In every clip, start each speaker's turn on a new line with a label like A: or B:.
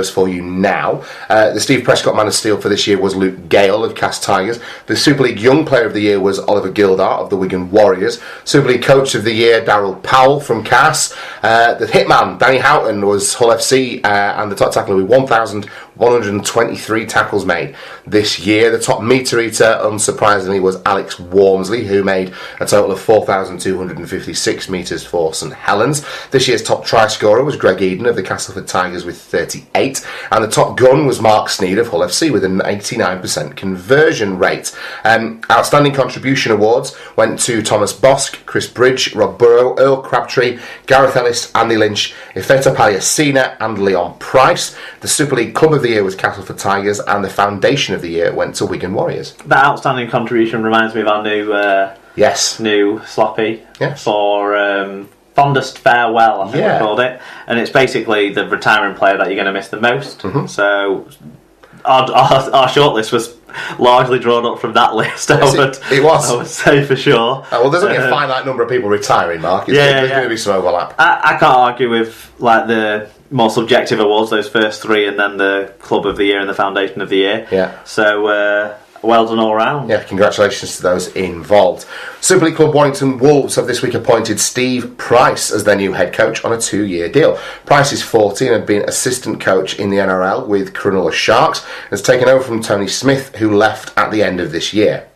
A: those for you now. The Steve Prescott Man of Steel for this year was Luke Gale of Cast Tigers. The Super League Young Player of the Year was Oliver Gildart of the Wigan Warriors. Super League Coach of the Year, Daryl Powell from Cass. The Hitman, Danny Houghton, was Hull FC and the top tackler with 1,123 tackles made this year. The top meter eater, unsurprisingly, was Alex Wormsley, who made a total of 4,256 metres for St Helens. This year's top try scorer was Greg Eden of the Castleford Tigers with 38, and the top gun was Mark Sneed of Hull FC with an 89% conversion rate. Outstanding contribution awards went to Thomas Bosk, Chris Bridge, Rob Burrow, Earl Crabtree, Gareth Ellis, Andy Lynch, Ifeta Paliacina and Leon Price. The Super League Club of the Year was Castleford Tigers, and the Foundation of the Year went to Wigan Warriors.
B: That outstanding contribution reminds me of our new sloppy for Fondest Farewell, I think we called it, and it's basically the retiring player that you're going to miss the most. So our shortlist was largely drawn up from that list.
A: It was.
B: I would say for sure.
A: Well, there's only a finite number of people retiring, Mark. There's going to be some overlap.
B: I can't argue with like the more subjective awards, those first three, and then the Club of the Year and the Foundation of the Year.
A: Yeah.
B: So well done all round.
A: Yeah, congratulations to those involved. Super League Club Warrington Wolves have this week appointed Steve Price as their new head coach on a 2-year deal. Price is 40 and had been assistant coach in the NRL with Cronulla Sharks, and has taken over from Tony Smith, who left at the end of this year.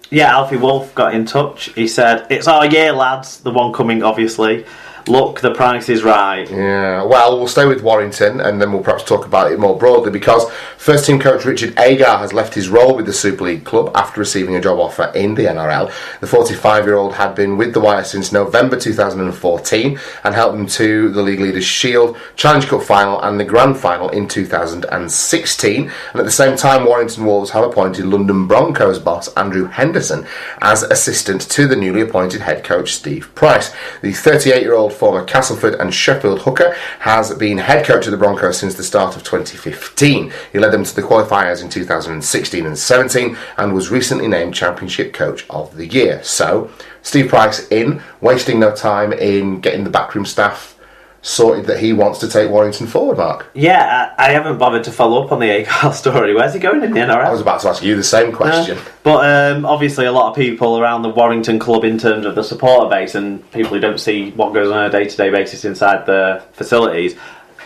B: Yeah, Alfie Wolf got in touch. He said, "It's our year, lads. The one coming, obviously. Look, the price is right."
A: Yeah, well, we'll stay with Warrington and then we'll perhaps talk about it more broadly, because first team coach Richard Agar has left his role with the Super League club after receiving a job offer in the NRL. The 45-year-old had been with the Wire since November 2014 and helped them to the League Leaders Shield, Challenge Cup final and the Grand Final in 2016. And at the same time, Warrington Wolves have appointed London Broncos boss Andrew Henderson as assistant to the newly appointed head coach Steve Price. The 38-year-old former Castleford and Sheffield hooker has been head coach of the Broncos since the start of 2015. He led them to the qualifiers in 2016 and 17 and was recently named Championship Coach of the Year. So, Steve Price in, wasting no time in getting the backroom staff sorted that he wants to take Warrington forward, Mark.
B: Yeah, I haven't bothered to follow up on the Agar story. Where's he going in the NRL?
A: I was about to ask you the same question.
B: But obviously a lot of people around the Warrington club, in terms of the supporter base and people who don't see what goes on a day-to-day basis inside the facilities,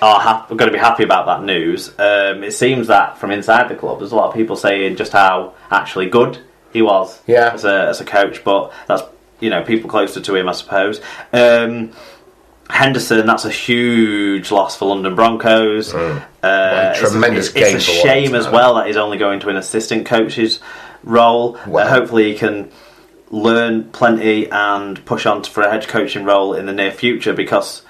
B: are going to be happy about that news. It seems that from inside the club there's a lot of people saying just how actually good he was as a coach, but that's people closer to him, I suppose. Henderson, that's a huge loss for London Broncos.
A: Tremendous game.
B: It's a shame as well that he's only going to an assistant coach's role. Hopefully he can learn plenty and push on for a head coaching role in the near future, because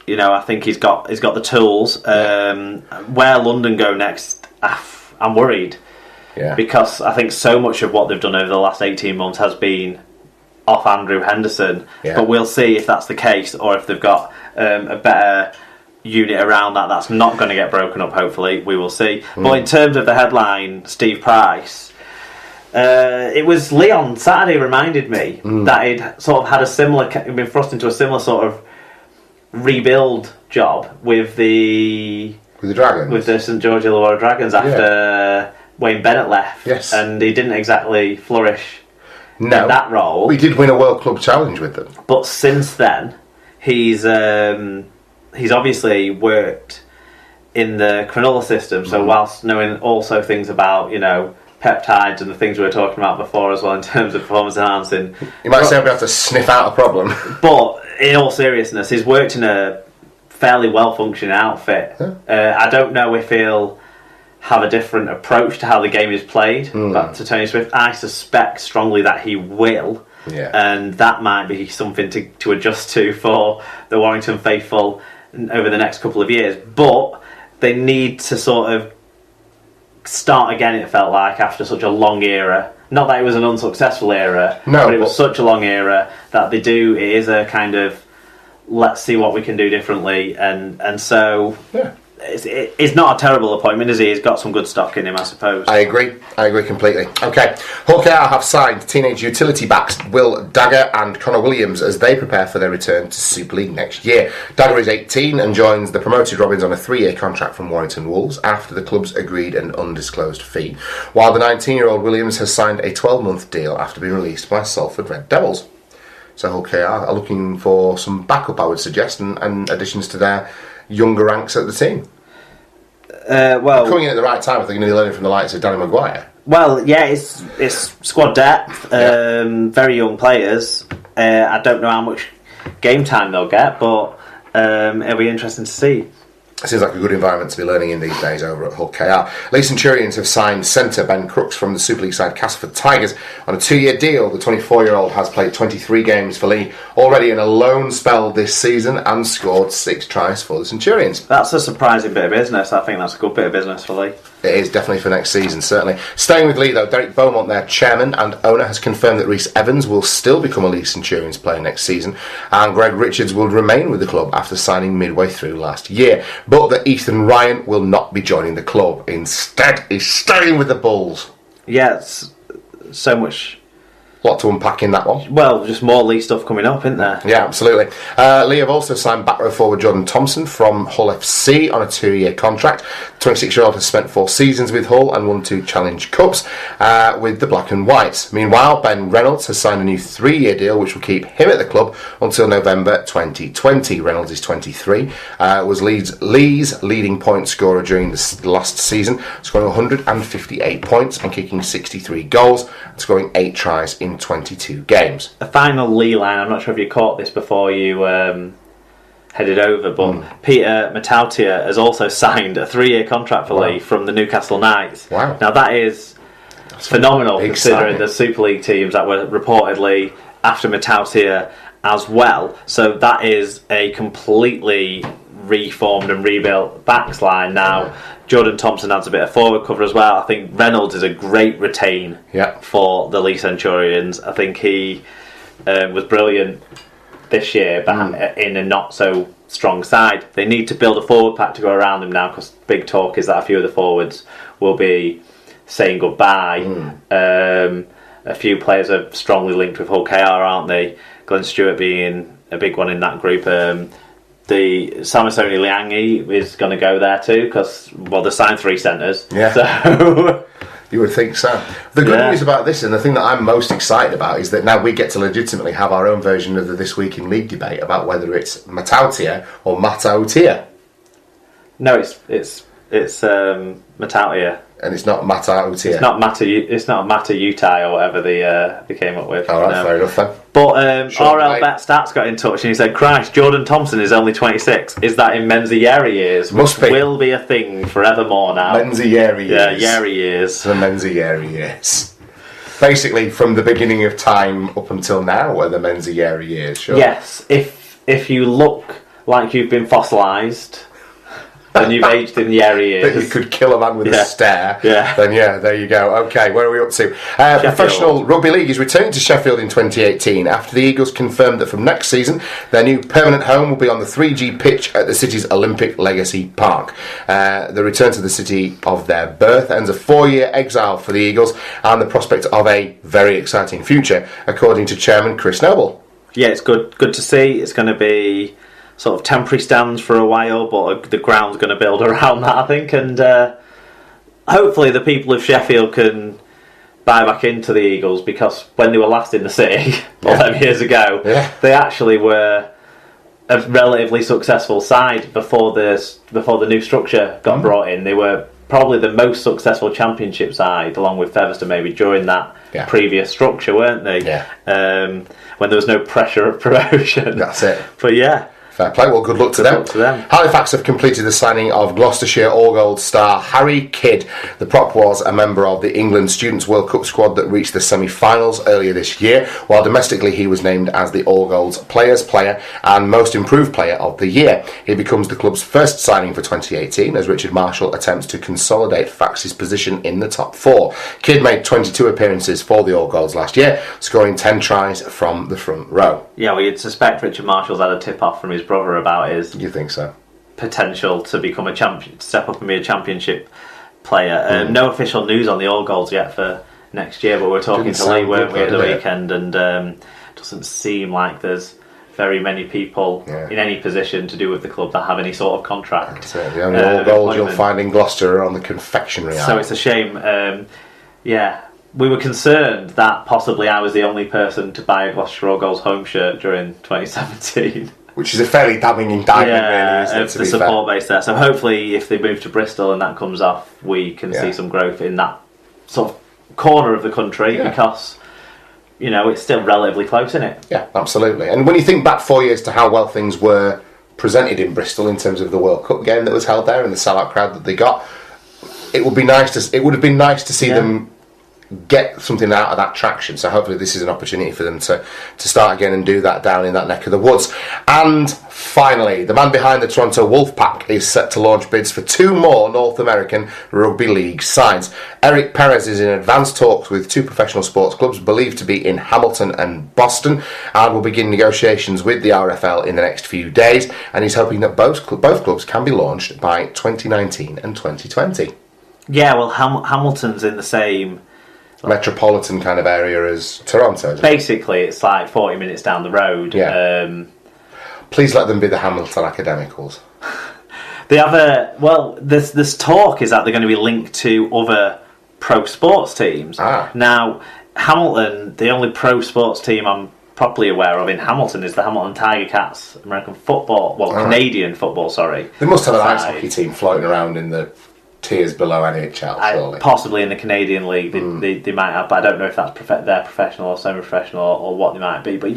B: I think he's got the tools. Where London go next, I'm worried. Because I think so much of what they've done over the last 18 months has been off Andrew Henderson, but we'll see if that's the case, or if they've got a better unit around that's not going to get broken up. Hopefully we will see. But in terms of the headline, Steve Price, it was Leon Saturday reminded me that he'd sort of had been thrust into a similar sort of rebuild job with the
A: Dragons,
B: with the St George Illawarra Dragons after Wayne Bennett left, and he didn't exactly flourish in that role.
A: We did win a World Club Challenge with them. But
B: since then, he's obviously worked in the Cronulla system, so whilst knowing also things about, peptides and the things we were talking about before as well in terms of performance enhancing.
A: You might say we have to sniff out a problem.
B: But in all seriousness, he's worked in a fairly well-functioning outfit. I don't know if he'll have a different approach to how the game is played. But to Tony Swift, I suspect strongly that he will. And that might be something to adjust to for the Warrington faithful over the next couple of years. But they need to sort of start again, it felt like, after such a long era. Not that it was an unsuccessful era, but it was such a long era that it is a kind of, let's see what we can do differently. And so it's not a terrible appointment, is he? He's got some good stock in him, I suppose.
A: I agree completely. Okay, Hull KR have signed teenage utility backs Will Dagger and Connor Williams as they prepare for their return to Super League next year. Dagger is 18 and joins the promoted Robins on a 3-year contract from Warrington Wolves after the club's agreed an undisclosed fee, while the 19-year-old Williams has signed a 12-month deal after being released by Salford Red Devils. So Hull KR are looking for some backup, I would suggest, and additions to their younger ranks at the team.
B: Well,
A: coming in at the right time, I think you're learning from the likes of Danny Maguire.
B: Well, yeah, it's squad depth, very young players. I don't know how much game time they'll get, but it'll be interesting to see.
A: It seems like a good environment to be learning in these days over at Hull KR. Leigh Centurions have signed centre Ben Crooks from the Super League side Castleford Tigers on a 2-year deal. The 24-year-old has played 23 games for Leigh already in a loan spell this season and scored 6 tries for the Centurions.
B: That's a surprising bit of business. I think that's a good bit of business for Leigh.
A: It is definitely for next season, certainly. Staying with Leigh, though, Derek Beaumont, their chairman and owner, has confirmed that Rhys Evans will still become a Leigh Centurions player next season, and Greg Richards will remain with the club after signing midway through last year, but that Ethan Ryan will not be joining the club. Instead, he's staying with the Bulls.
B: Yeah, it's so much.
A: A lot to unpack in that one.
B: Well, just more Leigh stuff coming up, isn't there?
A: Yeah, absolutely. Leigh have also signed back row forward Jordan Thompson from Hull FC on a 2-year contract. The 26-year-old has spent 4 seasons with Hull and won 2 Challenge Cups with the Black and Whites. Meanwhile, Ben Reynolds has signed a new 3-year deal which will keep him at the club until November 2020. Reynolds is 23, was Lee's leading point scorer during the last season, scoring 158 points and kicking 63 goals, and scoring 8 tries in 22 games.
B: A final Leigh line, I'm not sure if you caught this before you headed over, but Peter Matautia has also signed a 3-year contract for Leigh from the Newcastle Knights.
A: Wow.
B: Now that's phenomenal considering the Super League teams that were reportedly after Matautia as well. So that is a completely reformed and rebuilt backs line now. Jordan Thompson adds a bit of forward cover as well. I think Reynolds is a great retain for the Leigh Centurions. I think he was brilliant this year, but in a not so strong side. They need to build a forward pack to go around him now, because big talk is that a few of the forwards will be saying goodbye. A few players are strongly linked with Hull KR, aren't they? Glenn Stewart being a big one in that group. The Samisoni Liangi is going to go there too, because, well, they signed 3 centres. Yeah. So
A: you would think so. The good news about this, and the thing that I'm most excited about, is that now we get to legitimately have our own version of the This Week in League debate about whether it's Matautia or Matautia.
B: No, it's Matautia.
A: And it's not Matautia.
B: It's not Matautia or whatever they came up with.
A: All right, fair enough then.
B: But RL Bet Stats got in touch and he said, "Christ, Jordan Thompson is only 26. Is that in Menzieri years?
A: Must be.
B: Will be a thing forevermore now."
A: Menzieri years.
B: Yeah, Yeri years.
A: The Menzieri years. Basically, from the beginning of time up until now, were the Menzieri years. Sure.
B: Yes, if you look like you've been fossilised. And you've aged in the area.
A: That you could kill a man with a stare.
B: Yeah.
A: Then there you go. Okay, where are we up to? Professional Rugby League is returning to Sheffield in 2018 after the Eagles confirmed that from next season their new permanent home will be on the 3G pitch at the city's Olympic Legacy Park. The return to the city of their birth ends a 4-year exile for the Eagles and the prospect of a very exciting future, according to Chairman Chris Noble.
B: Yeah, it's good to see. It's going to be sort of temporary stands for a while, but the ground's going to build around that, I think, and hopefully the people of Sheffield can buy back into the Eagles, because when they were last in the city all them years ago, they actually were a relatively successful side before the new structure got brought in. They were probably the most successful championship side, along with Featherstone maybe, during that previous structure, weren't they? When there was no pressure of promotion.
A: That's it.
B: But
A: fair play. Well, good luck to them. Halifax have completed the signing of Gloucestershire All-Gold star Harry Kidd. The prop was a member of the England Students' World Cup squad that reached the semi-finals earlier this year, while domestically he was named as the All-Gold's Players' Player and Most Improved Player of the Year. He becomes the club's first signing for 2018 as Richard Marshall attempts to consolidate Fax's position in the top 4. Kidd made 22 appearances for the All-Golds last year, scoring 10 tries from the front row.
B: Yeah, well, you'd suspect Richard Marshall's had a tip-off from his brother about his
A: You think so?
B: potential to become a champion, step up and be a championship player. No official news on the All Goals yet for next year, but we're talking to Leigh, weren't we, at the weekend, and doesn't seem like there's very many people in any position to do with the club that have any sort of contract.
A: That's it. The only All Goals you'll find in Gloucester are on the confectionery aisle.
B: So it's a shame. We were concerned that possibly I was the only person to buy a Gloucester All Goals home shirt during 2017.
A: Which is a fairly damning indictment, really, isn't it, to
B: the
A: be
B: support
A: fair?
B: base there. So hopefully, if they move to Bristol and that comes off, we can see some growth in that sort of corner of the country because, it's still relatively close, isn't it?
A: Yeah, absolutely. And when you think back 4 years to how well things were presented in Bristol in terms of the World Cup game that was held there and the sellout crowd that they got, it would have been nice to see them get something out of that traction. So hopefully this is an opportunity for them to start again and do that down in that neck of the woods. And finally, the man behind the Toronto Wolfpack is set to launch bids for 2 more North American Rugby League sides. Eric Perez is in advanced talks with 2 professional sports clubs believed to be in Hamilton and Boston, and will begin negotiations with the RFL in the next few days, and he's hoping that both clubs can be launched by 2019 and 2020.
B: Yeah, well, Hamilton's in the same
A: metropolitan kind of area as Toronto.
B: Basically, it's like 40 minutes down the road.
A: Yeah. Please let them be the Hamilton Academicals.
B: This talk is that they're going to be linked to other pro sports teams. Now, Hamilton, the only pro sports team I'm properly aware of in Hamilton is the Hamilton Tiger Cats, American football, Canadian football, sorry.
A: They must have an ice hockey team floating around in the tiers below NHL, surely.
B: Possibly in the Canadian League, they might have, but I don't know if that's they're professional or semi-professional or what they might be. But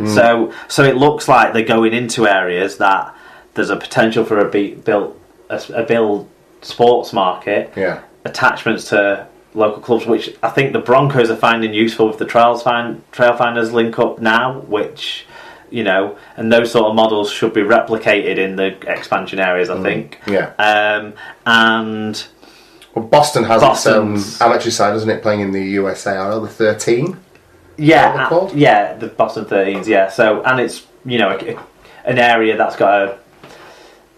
B: so it looks like they're going into areas that there's a potential for a build sports market, attachments to local clubs, which I think the Broncos are finding useful with the Trailfinders link up now, which and those sort of models should be replicated in the expansion areas, I think. And
A: Boston has its amateur side, doesn't it, playing in the USARL, the 13?
B: The Boston 13s, yeah. So, and it's, an area that's got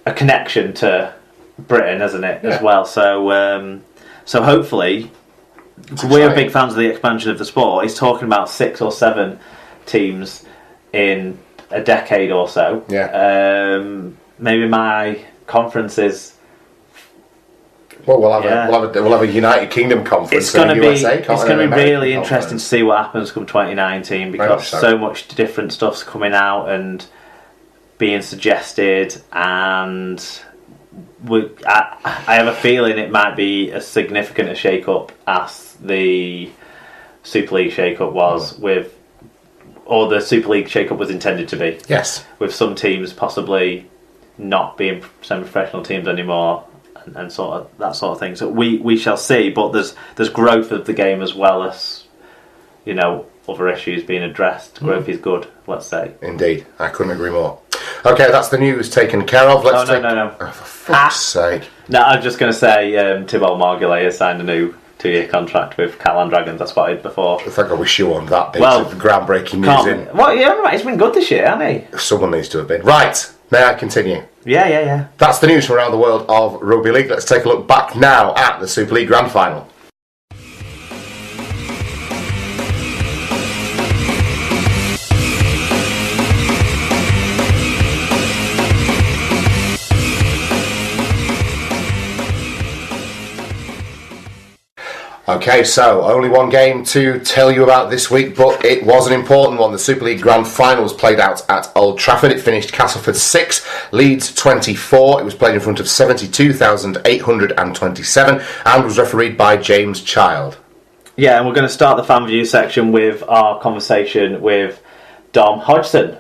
B: a connection to Britain, hasn't it, as well. So, so hopefully, we're big fans of the expansion of the sport. He's talking about 6 or 7 teams in a decade or so. Maybe my conference is.
A: Well, we'll have a United Kingdom conference.
B: It's going to be really interesting to see what happens come 2019 because so much different stuff's coming out and being suggested, and I have a feeling it might be as significant a shake-up as the Super League shake-up was or the Super League shake-up was intended to be.
A: Yes.
B: With some teams possibly not being semi-professional teams anymore and that sort of thing. So we shall see, but there's growth of the game as well as, other issues being addressed. Growth is good, let's say.
A: Indeed. I couldn't agree more. Okay, that's the news taken care of.
B: No.
A: Oh, for fuck's sake.
B: No, I was just going to say Thibault Margulet has signed a new 2-year contract with Catalan Dragons. I spotted before.
A: I think I wish you on that bit of groundbreaking news in.
B: Well, right. It's been good this year, hasn't he?
A: Someone needs to have been. Right, may I continue?
B: Yeah.
A: That's the news from around the world of Rugby League. Let's take a look back now at the Super League Grand Final. Okay, so only one game to tell you about this week, but it was an important one. The Super League Grand Final was played out at Old Trafford. It finished Castleford 6, Leeds 24. It was played in front of 72,827 and was refereed by James Child.
B: Yeah, and we're going to start the fan review section with our conversation with Dom Hodgson.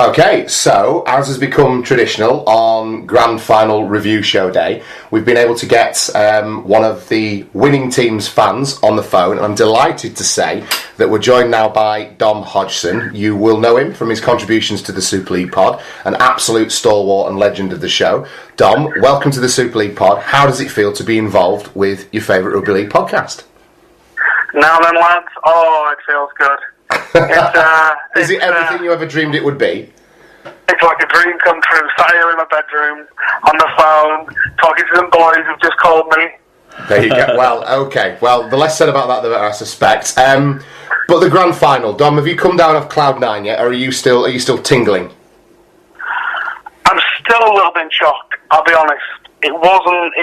A: Okay, so as has become traditional on Grand Final Review Show Day, we've been able to get one of the winning team's fans on the phone, and I'm delighted to say that we're joined now by Dom Hodgson. You will know him from his contributions to the Super League Pod, an absolute stalwart and legend of the show. Dom, welcome to the Super League Pod. How does it feel to be involved with your favourite rugby league podcast?
C: Now then, lads, it feels good.
A: Is it everything you ever dreamed it would be?
C: It's like a dream come true. Sat here in my bedroom, on the phone, talking to some boys who've just called me.
A: There you go. Well, okay. Well, the less said about that, the better, I suspect. But the grand final, Dom, have you come down off cloud nine yet, or are you still tingling?
C: I'm still a little bit shocked. I'll be honest. It wasn't